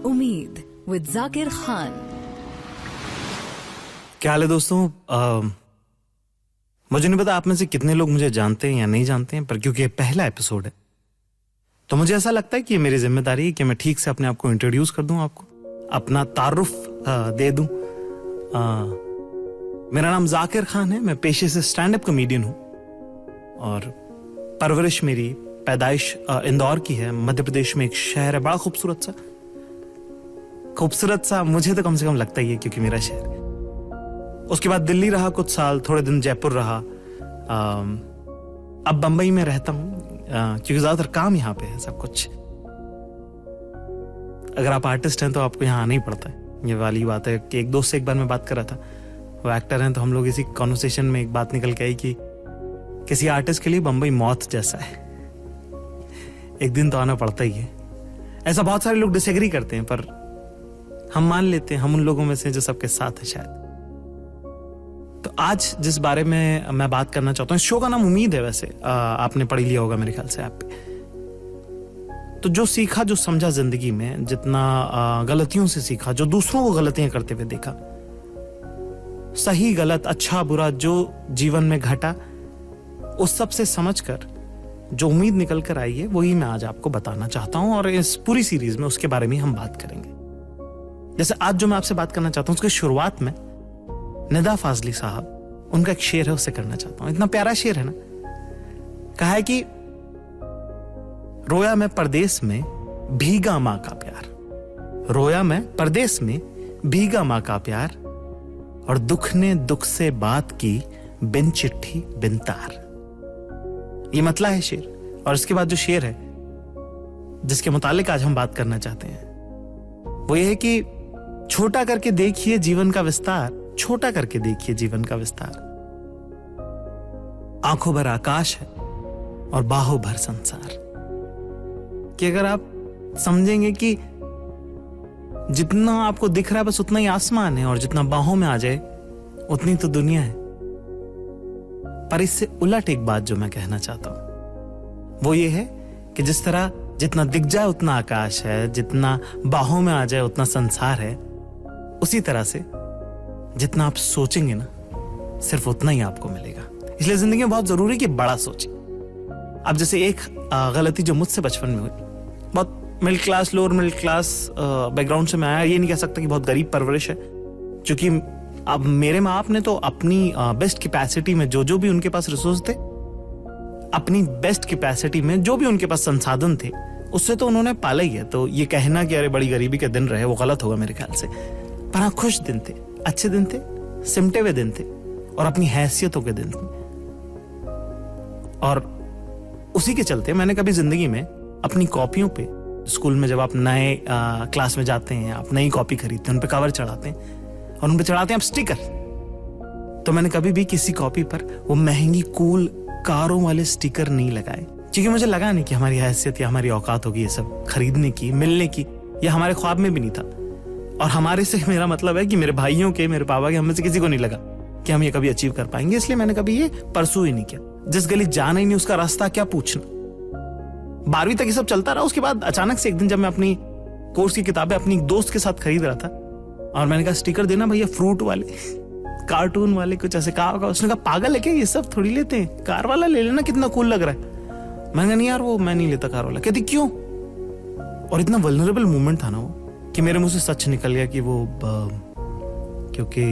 उम्मीद विद जाकिर खान। क्या हाल है दोस्तों? मुझे नहीं पता आप में से कितने लोग मुझे जानते हैं या नहीं जानते हैं, पर क्योंकि ये पहला एपिसोड है तो मुझे ऐसा लगता है कि ये मेरी जिम्मेदारी है कि मैं ठीक से अपने आप को इंट्रोड्यूस कर दूं, आपको अपना तारुफ दे दूं। मेरा नाम जाकिर खान है, मैं पेशे से स्टैंड अप कॉमेडियन हूं और परवरिश मेरी पैदाइश इंदौर की है, मध्य प्रदेश में एक शहर है, बड़ा खूबसूरत सा मुझे तो कम से कम लगता ही है क्योंकि मेरा शहर है। उसके बाद दिल्ली रहा कुछ साल, थोड़े दिन जयपुर रहा, अब बंबई में रहता हूं क्योंकि ज्यादातर काम यहाँ पे है सब कुछ। अगर आप आर्टिस्ट हैं तो आपको यहाँ आना ही पड़ता है, ये वाली बात है कि एक दोस्त से एक बार मैं बात कर रहा था, वो एक्टर हैं, तो हम लोग इसी कॉन्वर्सेशन में एक बात निकल के आई कि किसी आर्टिस्ट के लिए बंबई मौत जैसा है, एक दिन तो आना पड़ता ही है। ऐसा बहुत सारे लोग डिसएग्री करते हैं पर हम मान लेते हैं, हम उन लोगों में से जो सबके साथ है शायद। तो आज जिस बारे में मैं बात करना चाहता हूँ, इस शो का नाम उम्मीद है, वैसे आपने पढ़ लिया होगा मेरे ख्याल से ऐप पे। तो जो सीखा, जो समझा जिंदगी में, जितना गलतियों से सीखा, जो दूसरों को गलतियां करते हुए देखा, सही गलत अच्छा बुरा जो जीवन में घटा, उस सब से समझकर जो उम्मीद निकल कर आई है वही मैं आज आपको बताना चाहता हूं। और इस पूरी सीरीज में उसके बारे में हम बात करेंगे। जैसे आज जो मैं आपसे बात करना चाहता हूं, उसके शुरुआत में निदा फाजली साहब, उनका एक शेर है, उससे करना चाहता हूं। इतना प्यारा शेर है ना, कहा है कि रोया मैं परदेस में भीगा मां का प्यार, रोया मैं परदेस में भीगा मां का प्यार, और दुख ने दुख से बात की बिन चिट्ठी बिन तार। ये मतला है शेर। और इसके बाद जो शेर है जिसके मुतालिक आज हम बात करना चाहते हैं वो ये है कि छोटा करके देखिए जीवन का विस्तार, छोटा करके देखिए जीवन का विस्तार, आंखों भर आकाश है और बाहों भर संसार। कि अगर आप समझेंगे कि जितना आपको दिख रहा है बस उतना ही आसमान है, और जितना बाहों में आ जाए उतनी तो दुनिया है। पर इससे उलट एक बात जो मैं कहना चाहता हूं वो ये है कि जिस तरह जितना दिख जाए उतना आकाश है, जितना बाहों में आ जाए उतना संसार है, उसी तरह से जितना आप सोचेंगे ना सिर्फ उतना ही आपको मिलेगा। इसलिए जिंदगी में बहुत जरूरी है कि बड़ा सोचें। अब जैसे एक गलती जो मुझसे बचपन में हुई, बहुत middle class, lower middle class background से मैं आया, ये नहीं कह सकता कि बहुत गरीब परवरिश है, क्योंकि अब मेरे माँ बाप ने तो अपनी बेस्ट कैपेसिटी में जो भी उनके पास रिसोर्स थे, अपनी बेस्ट कैपेसिटी में जो भी उनके पास संसाधन थे, उससे तो उन्होंने पाला ही है। तो ये कहना कि अरे बड़ी गरीबी के दिन रहे, वो गलत होगा मेरे ख्याल से। पर हाँ, खुश दिन थे, अच्छे दिन थे, सिमटे हुए दिन थे, और अपनी हैसियतों के दिन थे। और उसी के चलते मैंने कभी जिंदगी में अपनी कॉपियों पे, स्कूल में जब आप नए क्लास में जाते हैं, आप नई कॉपी खरीदते हैं, उन पे कवर चढ़ाते हैं और उन पे चढ़ाते हैं आप स्टिकर, तो मैंने कभी भी किसी कॉपी पर वो महंगी कूल कारों वाले स्टिकर नहीं लगाए, क्योंकि मुझे लगा नहीं कि हमारी हैसियत या हमारी औकात होगी ये सब खरीदने की, मिलने की, या हमारे ख्वाब में भी नहीं था। और हमारे से मेरा मतलब है कि मेरे भाइयों के, मेरे पापा के, हम में से किसी को नहीं लगा कि हम ये कभी अचीव कर पाएंगे। इसलिए मैंने कभी ये परसू ही नहीं किया। जिस गली जाना ही नहीं उसका रास्ता क्या पूछना। 12वीं तक ये सब चलता रहा। उसके बाद अचानक से एक दिन जब मैं अपनी कोर्स की किताबें अपनी दोस्त के साथ खरीद रहा था और मैंने कहा स्टिकर देना भैया, फ्रूट वाले, कार्टून वाले, कुछ ऐसे कहा होगा। उसने कहा पागल है क्या, ये सब थोड़ी लेते हैं, कार वाला ले लेना, कितना कूल लग रहा है। मैंने कहा नहीं यार, वो मैं नहीं लेता कार वाला। कहती क्यों? और इतना वल्नरेबल मोमेंट था ना वो, कि मेरे मुंह से सच निकल गया कि वो क्योंकि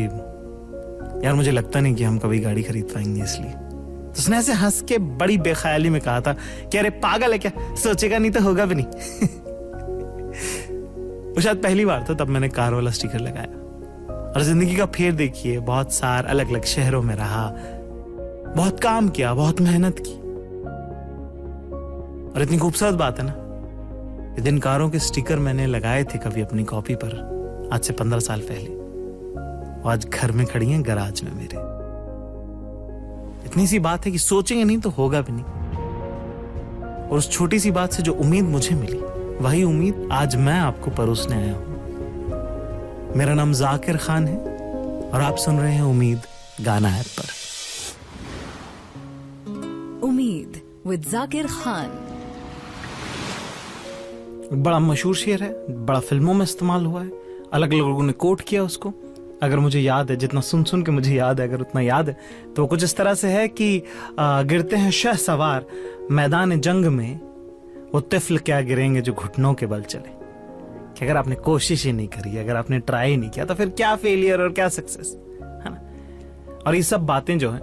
यार मुझे लगता नहीं कि हम कभी गाड़ी खरीद पाएंगे, इसलिए। तो उसने ऐसे हंस के बड़ी बेख्याली में कहा था कि अरे पागल है क्या, सोचेगा नहीं तो होगा भी नहीं। वो शायद पहली बार था तब मैंने कार वाला स्टिकर लगाया। और जिंदगी का फेर देखिए, बहुत सारे अलग अलग शहरों में रहा, बहुत काम किया, बहुत मेहनत की। और इतनी खूबसूरत बात है ना, जिन कारों के स्टिकर मैंने लगाए थे कभी अपनी कॉपी पर आज से 15 साल पहले, वो आज घर में खड़ी हैं, गराज में मेरे। इतनी सी बात है कि सोचेंगे नहीं तो होगा भी नहीं। और उस छोटी सी बात से जो उम्मीद मुझे मिली, वही उम्मीद आज मैं आपको परोसने आया हूं। मेरा नाम जाकिर खान है और आप सुन रहे हैं उम्मीद गाना ऐप पर। उम्मीद विद जाकिर खान। बड़ा मशहूर शेर है, बड़ा फिल्मों में इस्तेमाल हुआ है, अलग अलग लोगों ने कोट किया उसको। अगर मुझे याद है, जितना सुन सुन के मुझे याद है, अगर उतना याद है, तो वो कुछ इस तरह से है कि गिरते हैं शहसवार मैदान जंग में, वो तिफल क्या गिरेंगे जो घुटनों के बल चले। कि अगर आपने कोशिश ही नहीं करी, अगर आपने ट्राई नहीं किया, तो फिर क्या फेलियर और क्या सक्सेस, है ना। और ये सब बातें जो है,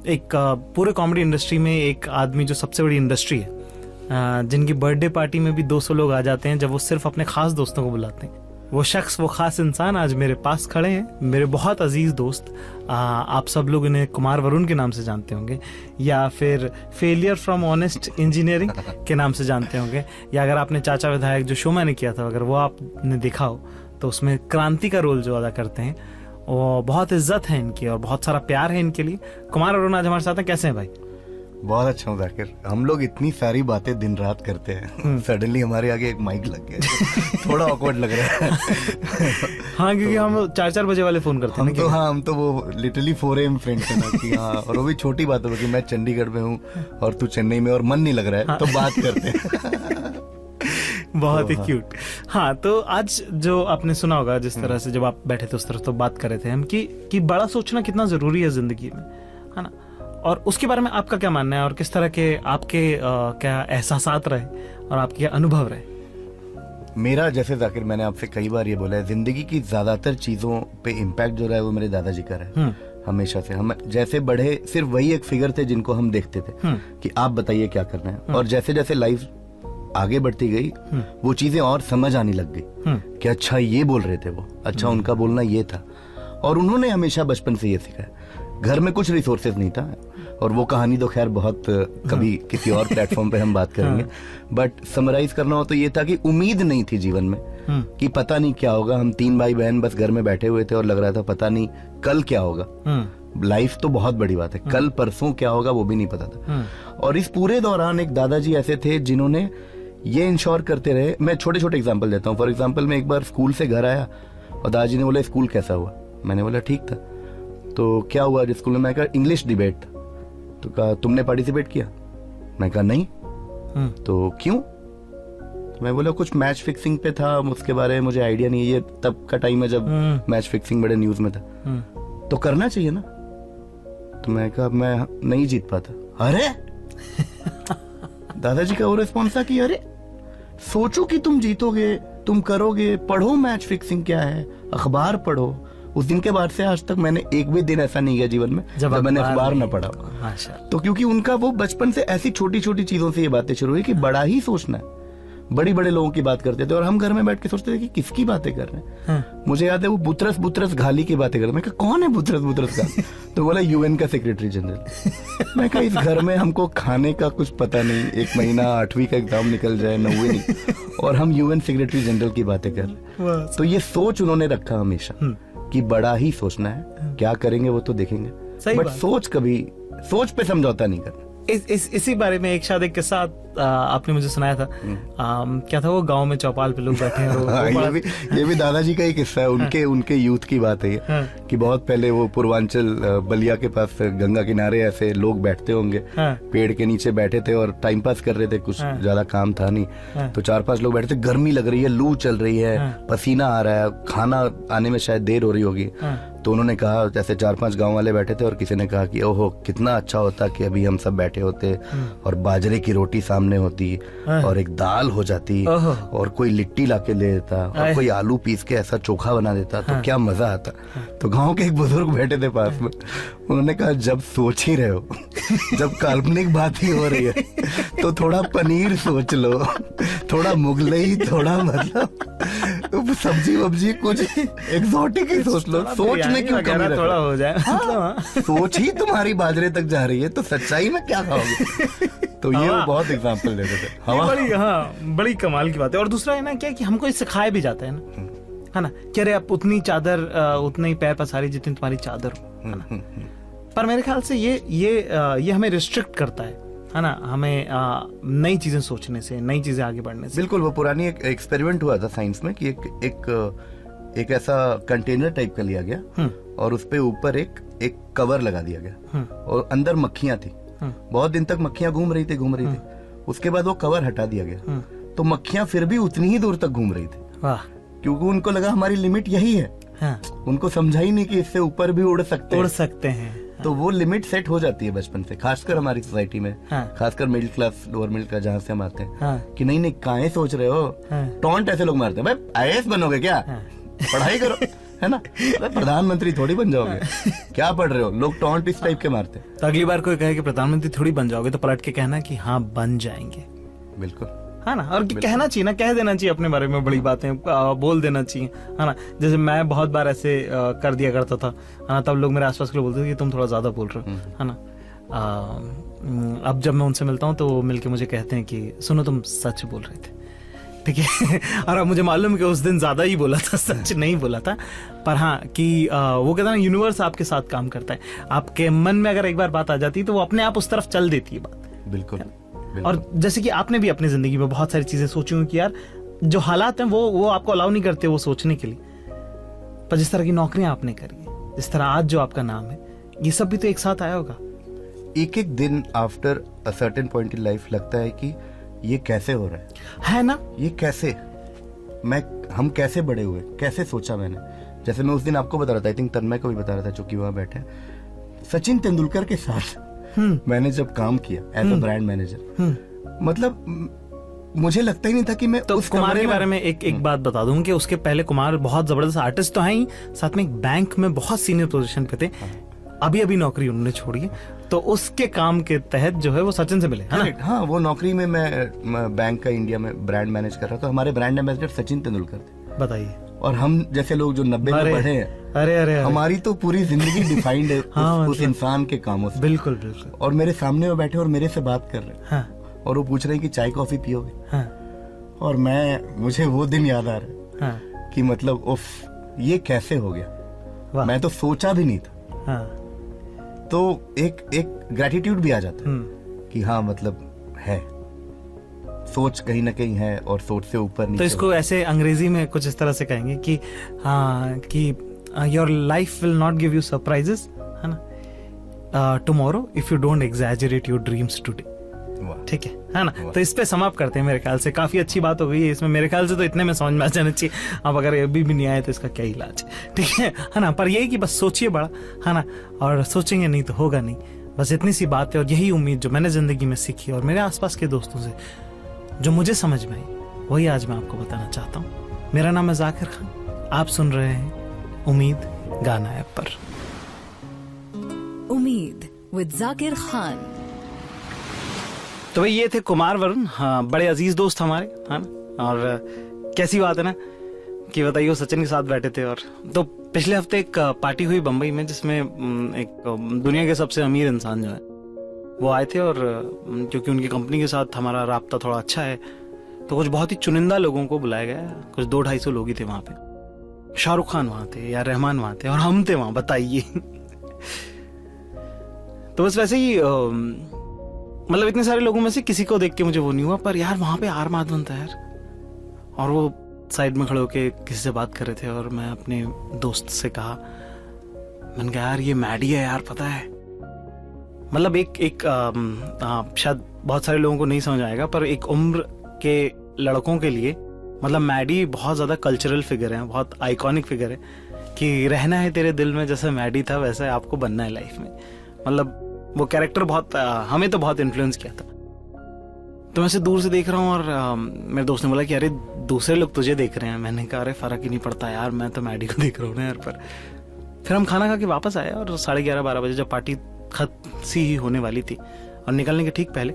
एक पूरे कॉमेडी इंडस्ट्री में एक आदमी जो सबसे बड़ी इंडस्ट्री है, जिनकी बर्थडे पार्टी में भी 200 लोग आ जाते हैं जब वो सिर्फ अपने खास दोस्तों को बुलाते हैं, वो शख्स, वो खास इंसान आज मेरे पास खड़े हैं। मेरे बहुत अजीज दोस्त, आप सब लोग इन्हें कुमार वरुण के नाम से जानते होंगे, या फिर फेलियर फ्रॉम ऑनेस्ट इंजीनियरिंग के नाम से जानते होंगे, या अगर आपने चाचा विधायक जो शो मैंने किया था, अगर वो आपने देखा हो, तो उसमें क्रांति का रोल जो अदा करते हैं, वो बहुत इज्जत है इनकी और बहुत सारा प्यार है इनके लिए। कुमार वरुण आज हमारे साथ हैं। कैसे हैं भाई? बहुत अच्छा हूँ जाकिर। हम लोग इतनी सारी बातें दिन रात करते हैं, सडनली हमारे आगे एक माइक लग गया, थोड़ा ऑकवर्ड लग रहा है। हाँ, क्योंकि हम 4-4 बजे वाले फोन करते हैं। हम तो वो लिटरली 4 AM फ्रेंड्स है ना कि हाँ, और वो भी छोटी बात है कि मैं चंडीगढ़ में हूँ और तू चेन्नई में और मन नहीं लग रहा है, तो बात करते हैं। बहुत ही क्यूट। हाँ, तो आज जो आपने सुना होगा, जिस तरह से जब आप बैठे थे उस तरह तो बात कर रहे थे हम कि बड़ा सोचना कितना जरूरी है जिंदगी में, है ना। और उसके बारे में आपका क्या मानना है, और किस तरह के आपके क्या एहसासात रहे और आपके क्या अनुभव रहे? मेरा, जैसे जाकिर मैंने आपसे कई बार ये बोला है, जिंदगी की ज्यादातर चीजों पे इम्पैक्ट जो रहा है वो मेरे दादाजी का रहा है। हमेशा से हम जैसे बढ़े, सिर्फ वही एक फिगर थे जिनको हम देखते थे कि आप बताइए क्या करना है, और जैसे जैसे लाइफ आगे बढ़ती गई वो चीजें और समझ आने लग गई कि अच्छा ये बोल रहे थे वो, अच्छा उनका बोलना ये था। और उन्होंने हमेशा बचपन से ये सिखाया। घर में कुछ रिसोर्सेज नहीं था, और वो कहानी तो खैर बहुत कभी किसी और प्लेटफॉर्म पे हम बात करेंगे, बट समराइज करना हो तो ये था कि उम्मीद नहीं थी जीवन में कि पता नहीं क्या होगा। हम 3 भाई बहन बस घर में बैठे हुए थे और लग रहा था पता नहीं कल क्या होगा। लाइफ तो बहुत बड़ी बात है, कल परसों क्या होगा वो भी नहीं पता था। और इस पूरे दौरान एक दादाजी ऐसे थे जिन्होंने ये इंश्योर करते रहे। मैं छोटे छोटे एग्जाम्पल देता हूँ। फॉर एग्जाम्पल, मैं एक बार स्कूल से घर आया और दादाजी ने बोला स्कूल कैसा हुआ? मैंने बोला ठीक था। तो क्या हुआ स्कूल में? मैं कहा इंग्लिश डिबेट था। तो कहा तुमने पार्टिसिपेट किया? मैं कहा नहीं। तो क्यों? तो मैं बोला कुछ मैच फिक्सिंग पे था, उसके बारे में मुझे आइडिया नहीं है, ये तब का टाइम है जब मैच फिक्सिंग बड़े न्यूज में था। तो करना चाहिए ना। तो मैं कहा मैं नहीं जीत पाता। अरे दादाजी का वो रिस्पॉन्स था कि अरे सोचो कि तुम जीतोगे, तुम करोगे, पढ़ो मैच फिक्सिंग क्या है, अखबार पढ़ो। उस दिन के बाद से आज तक मैंने एक भी दिन ऐसा नहीं गया जीवन में जब मैंने अखबार न पढ़ा। तो क्योंकि उनका वो बचपन से ऐसी छोटी छोटी चीजों से ये बातें शुरू हुई कि बड़ा ही सोचना है। बड़ी बड़े लोगों की बात करते थे और हम घर में बैठ के सोचते थे कि किसकी बातें कर रहे हैं। मुझे याद है वो बुतरस बुतरस घाली की बातें कर रहे। मैं कहा कौन है बुतरस बुतरस घाली? तो बोला UN का सेक्रेटरी जनरल। मैं कहा इस घर में हमको खाने का कुछ पता नहीं, 1 महीना 8वीं का एग्जाम निकल जाए, 9वीं नहीं, और हम UN सेक्रेटरी जनरल की बातें कर रहे। तो ये सोच उन्होंने रखा हमेशा कि बड़ा ही सोचना है, क्या करेंगे वो तो देखेंगे, बट सोच पे समझौता नहीं करना। इसी बारे में एक शायद एक किस्सा आपने मुझे सुनाया था। क्या था वो? गांव में चौपाल पे लोग बैठे हैं। ये भी दादाजी का ही किस्सा है। उनके यूथ की बात है ये, कि बहुत पहले वो पूर्वांचल बलिया के पास गंगा किनारे ऐसे लोग बैठते होंगे, पेड़ के नीचे बैठे थे और टाइम पास कर रहे थे, कुछ ज्यादा काम था नहीं। तो 4-5 लोग बैठे थे, गर्मी लग रही है, लू चल रही है, पसीना आ रहा है, खाना आने में शायद देर हो रही होगी। तो उन्होंने कहा, जैसे 4-5 गांव वाले बैठे थे और किसी ने कहा कि ओहो कितना अच्छा होता कि अभी हम सब बैठे होते और बाजरे की रोटी सामने होती और एक दाल हो जाती और कोई लिट्टी लाके ले देता और कोई आलू पीस के ऐसा चोखा बना देता, तो क्या मजा आता। तो गांव के एक बुजुर्ग बैठे थे पास में, उन्होंने कहा जब सोच ही रहे हो, जब काल्पनिक बात ही हो रही है, तो थोड़ा पनीर सोच लो, थोड़ा मुगलई, थोड़ा मतलब सब्जी वब्जी कुछ एग्जॉटिक ही सोच लो। सोच में क्यों कमी रखो? थोड़ा हो जाए। हाँ, सोच ही तुम्हारी बाजरे तक जा रही है तो सच्चाई में क्या खाओगे? तो ये वो बहुत एग्जांपल देते थे। बड़ी कमाल की बात है। और दूसरा है ना क्या कि हमको सिखाया भी जाता है ना, है ना, कि अरे आप उतनी चादर उतने ही पैर पसारी जितनी तुम्हारी चादर हो, है ना। पर मेरे ख्याल से ये हमें रिस्ट्रिक्ट करता है ना, हमें नई चीजें सोचने से, नई चीजें आगे बढ़ने से। बिल्कुल, वो पुरानी एक एक्सपेरिमेंट हुआ था साइंस में कि एक ऐसा कंटेनर टाइप का लिया गया और उस पे ऊपर एक कवर लगा दिया गया और अंदर मक्खियां थी। बहुत दिन तक मक्खियां घूम रही थी। उसके बाद वो कवर हटा दिया गया तो मक्खियां फिर भी उतनी ही दूर तक घूम रही थी, वाह, क्योंकि उनको लगा हमारी लिमिट यही है। हाँ, उनको समझा ही नहीं कि इससे ऊपर भी उड़ सकते हैं। तो वो लिमिट सेट हो जाती है बचपन से, खासकर हमारी सोसाइटी में, हाँ, खासकर middle class lower middle class जहाँ से हम आते हैं, हाँ, कि नहीं काहे सोच रहे हो, हाँ, टॉन्ट ऐसे लोग मारते हैं, भाई IAS बनोगे क्या, हाँ, पढ़ाई करो, है ना, अरे प्रधानमंत्री थोड़ी बन जाओगे, क्या पढ़ रहे हो, लोग टॉन्ट इस टाइप के मारते हैं। तो अगली बार कोई कहे कि प्रधानमंत्री थोड़ी बन जाओगे तो पलट के कहना कि हाँ बन जाएंगे, बिल्कुल, है ना। और कहना चाहिए ना, कह देना चाहिए अपने बारे में बड़ी बातें, बोल देना चाहिए, है ना। जैसे मैं बहुत बार ऐसे कर दिया करता था, है ना, तब लोग मेरे आसपास के लोग बोलते थे कि तुम थोड़ा ज्यादा बोल रहे हो, है ना। अब जब मैं उनसे मिलता हूँ तो वो मिलके मुझे कहते हैं कि सुनो तुम सच बोल रहे थे, ठीक है। और अब मुझे मालूम कि उस दिन ज्यादा ही बोला था, सच नहीं बोला था, पर हाँ कि वो कहता है ना, यूनिवर्स आपके साथ काम करता है, आपके मन में अगर एक बार बात आ जाती है तो वो अपने आप उस तरफ चल देती है बात। बिल्कुल। और जैसे कि आपने भी अपनी जिंदगी में बहुत सारी चीजें सोची हुई कि यार जो हालात हैं वो आपको अलाउ नहीं करते वो सोचने के लिए, पर जिस तरह की नौकरियां आपने करी है, जिस तरह आज जो आपका नाम है, ये सब भी तो एक साथ आया होगा। एक एक दिन after a certain point in life लगता है कि ये कैसे हो रहा है ना, ये कैसे, हम कैसे बड़े हुए, कैसे सोचा मैंने। जैसे मैं उस दिन आपको बता रहा था, आई थिंक तन्मय को भी बता रहा था, जो कि वहां बैठे हैं, सचिन तेंदुलकर के साथ मैंने जब काम किया एज अ ब्रांड मैनेजर, मतलब मुझे लगता ही नहीं था कि मैं तो उस कुमार के बारे में एक बात बता दूं कि उसके पहले कुमार बहुत जबरदस्त आर्टिस्ट तो हैं ही, साथ में एक बैंक में बहुत सीनियर पोजीशन पे थे, अभी नौकरी उन्होंने छोड़ी है, तो उसके काम के तहत जो है वो सचिन से मिले, है ना। हाँ, वो नौकरी में मैं बैंक का इंडिया में ब्रांड मैनेज कर रहा था, हमारे ब्रांड एम्बेसडर सचिन तेंदुलकर थे। बताइए। और हम जैसे लोग जो 90 में पढ़े हैं, अरे हमारी तो पूरी जिंदगी डिफाइंड है हाँ, उस इंसान के कामों से। बिल्कुल। और मेरे सामने वो बैठे और मेरे से बात कर रहे हैं, हाँ, और वो पूछ रहे हैं कि चाय कॉफी पियोगे, हाँ, और मुझे वो दिन याद आ रहा है, हाँ, कि मतलब उफ, ये कैसे हो गया, मैं तो सोचा भी नहीं था। हाँ, तो एक ग्रेटिट्यूड भी आ जाता है कि हाँ, मतलब है, सोच कहीं ना कहीं है, और सोच से ऊपर नीचे। तो इसको ऐसे अंग्रेजी में कुछ इस तरह से कहेंगे कि हाँ कि your life will not give you surprises, है ना, tomorrow if you don't exaggerate your dreams today. ठीक है ना। तो इस पे समाप्त करते हैं, मेरे ख्याल से काफी अच्छी बात हो गई है इसमें, मेरे ख्याल से तो इतने में समझ में आ जाना चाहिए। अब अगर अभी भी नहीं आए तो इसका क्या इलाज, ठीक है ना। पर यही कि बस सोचिए बड़ा, है ना, और सोचेंगे नहीं तो होगा नहीं, बस इतनी सी बात है। और यही उम्मीद जो मैंने जिंदगी में सीखी और मेरे आसपास के दोस्तों से जो मुझे समझ में आई, वही आज मैं आपको बताना चाहता हूँ। मेरा नाम है जाकिर खान, आप सुन रहे हैं उम्मीद गाना ऐप पर। उम्मीद विद जाकिर खान। तो भाई ये थे कुमार वरुण, हाँ, बड़े अजीज दोस्त हमारे, है ना। और कैसी बात है ना कि बताइए वो सचिन के साथ बैठे थे। और तो पिछले हफ्ते एक पार्टी हुई बम्बई में, जिसमें एक दुनिया के सबसे अमीर इंसान जो है वो आए थे, और क्योंकि उनकी कंपनी के साथ हमारा राब्ता थोड़ा अच्छा है तो कुछ बहुत ही चुनिंदा लोगों को बुलाया गया, कुछ 200-250 लोग ही थे वहां पे। शाहरुख खान वहां थे, या रहमान वहां थे, और हम थे वहां, बताइए। तो बस वैसे ही मतलब इतने सारे लोगों में से किसी को देख के मुझे वो नहीं हुआ, पर यार वहां पे आर माधवन था यार, और वो साइड में खड़े होके किसी से बात कर रहे थे, और मैं अपने दोस्त से कहा, मैंने कहा यार ये मैडी है यार, पता है। मतलब एक शायद बहुत सारे लोगों को नहीं समझ आएगा, पर एक उम्र के लड़कों के लिए मतलब मैडी बहुत ज्यादा कल्चरल फिगर है, बहुत आइकॉनिक फिगर है, कि रहना है तेरे दिल में जैसे मैडी था वैसे आपको बनना है लाइफ में। मतलब वो कैरेक्टर बहुत हमें तो बहुत इन्फ्लुएंस किया था। तो मैं से दूर से देख रहा हूँ, और मेरे दोस्त ने बोला कि अरे दूसरे लोग तुझे देख रहे हैं। मैंने कहा अरे फर्क ही नहीं पड़ता यार, मैं तो मैडी को देख रहा हूँ ना यार। पर फिर हम खाना खा के वापस आए, और 11:30-12 बजे जब पार्टी खत्म सी ही होने वाली थी, और निकलने के ठीक पहले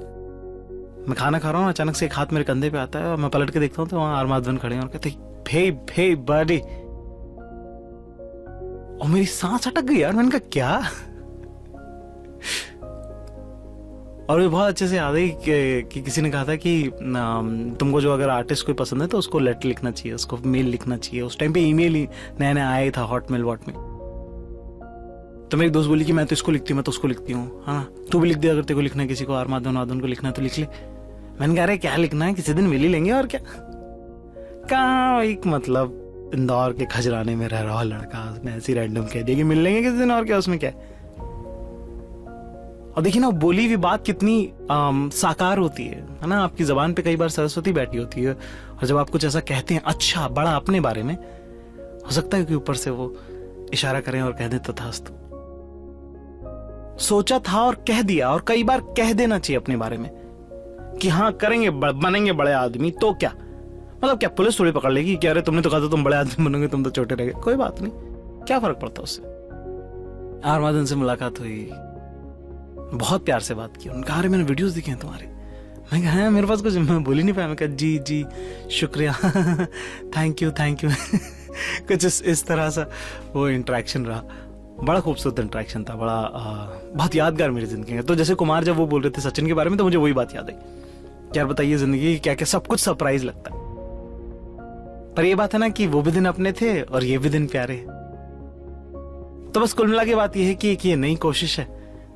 मैं खाना खा रहा हूँ, अचानक से एक हाथ मेरे कंधे पे आता है, और मैं पलट के देखता हूँ तो वहां आर माधवन खड़े हैं और कहते हे बर्थडे। और मेरी सांस अटक गई यार, मैंने कहा क्या। और वो बहुत अच्छे से याद है कि किसी ने कहा था कि तुमको जो अगर आर्टिस्ट कोई पसंद है तो उसको लेटर लिखना चाहिए, उसको मेल लिखना चाहिए। उस टाइम पे ईमेल ही नया नया आया था, हॉटमेल वॉटमेल। तो मेरी दोस्त बोली कि मैं तो इसको लिखती हूँ, मैं तो उसको लिखती हूँ, हाँ तू भी लिख दे, अगर तेरे को लिखना है किसी को, आर माधवन को लिखना है तो लिख ले। मैंने कहा अरे क्या लिखना है, किसी दिन मिल ही लेंगे, और क्या। कहाँ एक मतलब इंदौर के खजराने में रह रहा लड़का, उसने ऐसी रैंडम कह दिया कि मिल लेंगे किसी दिन, और क्या उसमें क्या। और देखिए ना, बोली हुई बात कितनी साकार होती है ना। आपकी जबान पे कई बार सरस्वती बैठी होती है, और जब आप कुछ ऐसा कहते हैं अच्छा बड़ा अपने बारे में, हो सकता है कि ऊपर से वो इशारा करें और कह दें तथास्तु। सोचा था और कह दिया, और कई बार कह देना चाहिए अपने बारे में कि हाँ करेंगे, बनेंगे बड़े आदमी, तो क्या मतलब, क्या पुलिस थोड़ी पकड़ लेगी कि अरे तुमने तो कहा था तुम बड़े आदमी बनोगे, तुम तो छोटे रह गए। कोई बात नहीं, क्या फर्क पड़ता उससे। आरमादन से मुलाकात हुई, बहुत प्यार से बात की। उन्होंने कहा अरे मैंने वीडियोस देखे हैं तुम्हारे। मैं कहा हाँ, मेरे पास कुछ, मैं बोल ही नहीं पाया। मैं कहा जी जी शुक्रिया थैंक यू कुछ इस तरह सा वो इंटरेक्शन रहा। बड़ा खूबसूरत इंटरेक्शन था, बड़ा बहुत यादगार मेरी जिंदगी में। तो जैसे कुमार जब वो बोल रहे थे सचिन के बारे में, तो मुझे वही बात याद आई। यार बताइए, जिंदगी क्या क्या सब कुछ सरप्राइज लगता है, पर ये बात है ना कि वो भी दिन अपने थे और ये भी दिन प्यारे। तो बस कुल मिला के बात ये है कि ये नई कोशिश है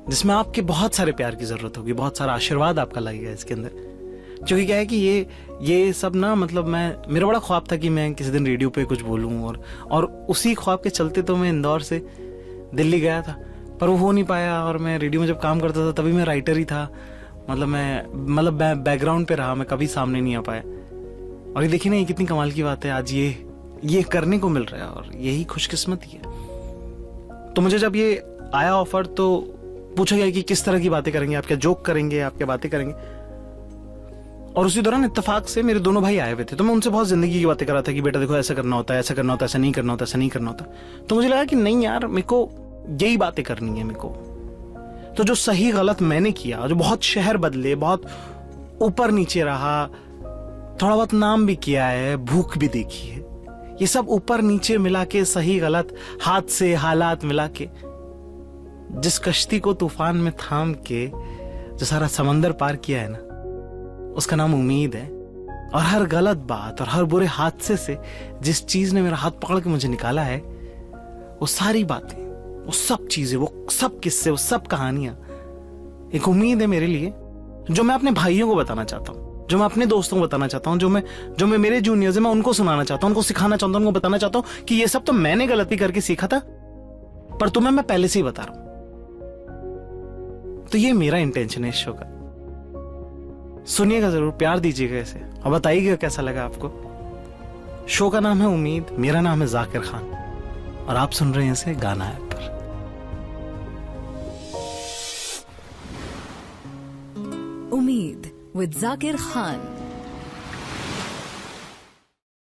जिसमें आपके बहुत सारे प्यार की जरूरत होगी, बहुत सारा आशीर्वाद आपका लगेगा इसके अंदर। क्योंकि क्या है कि ये सब ना, मतलब मेरा बड़ा ख्वाब था कि मैं किसी दिन रेडियो पे कुछ बोलूं, और उसी ख्वाब के चलते तो मैं इंदौर से दिल्ली गया था, पर वो हो नहीं पाया। और मैं रेडियो में जब काम करता था तभी मैं राइटर ही था, मतलब बैकग्राउंड पे रहा, मैं कभी सामने नहीं आ पाया। और ये देखिए ना, ये कितनी कमाल की बात है, आज ये करने को मिल रहा है, और यही खुशकिस्मती है। तो मुझे जब ये आया ऑफर, तो पूछा गया कि किस तरह की बातें करेंगे, आप क्या जोक करेंगे, आप क्या बातें करेंगे। और उसी दौरान इत्तेफाक से मेरे दोनों भाई आए हुए थे, तो मैं उनसे बहुत जिंदगी की बातें कर रहा था कि बेटा देखो ऐसा करना होता है, ऐसा करना होता है, ऐसा नहीं करना होता, ऐसा नहीं करना होता। तो मुझे लगा कि नहीं यार, मेरे को यही बातें करनी है मेरे को। तो जो सही गलत मैंने किया, जो बहुत शहर बदले, बहुत ऊपर नीचे रहा, थोड़ा बहुत नाम भी किया है, भूख भी देखी है, ये सब ऊपर नीचे मिला के, सही गलत हादसे हालात मिला के, जिस कश्ती को तूफान में थाम के जो सारा समंदर पार किया है ना, उसका नाम उम्मीद है। और हर गलत बात और हर बुरे हादसे से जिस चीज ने मेरा हाथ पकड़ के मुझे निकाला है, वो सारी बातें, वो सब चीजें, वो सब किस्से, वो सब कहानियां एक उम्मीद है मेरे लिए, जो मैं अपने भाइयों को बताना चाहता हूँ, जो मैं अपने दोस्तों को बताना चाहता हूँ, जो मैं मेरे जूनियर्स है, मैं उनको सुनाना चाहता हूँ, उनको सिखाना चाहता हूँ, उनको बताना चाहता हूँ कि ये सब तो मैंने गलती करके सीखा था, पर तुम्हें मैं पहले से ही बता रहा हूं। तो ये मेरा इंटेंशन है इस शो का। सुनिएगा जरूर, प्यार दीजिएगा इसे, और बताइएगा कैसा लगा आपको। शो का नाम है उम्मीद, मेरा नाम है जाकिर खान, और आप सुन रहे हैं इसे गाना ऐप पर। उम्मीद विद जाकिर खान।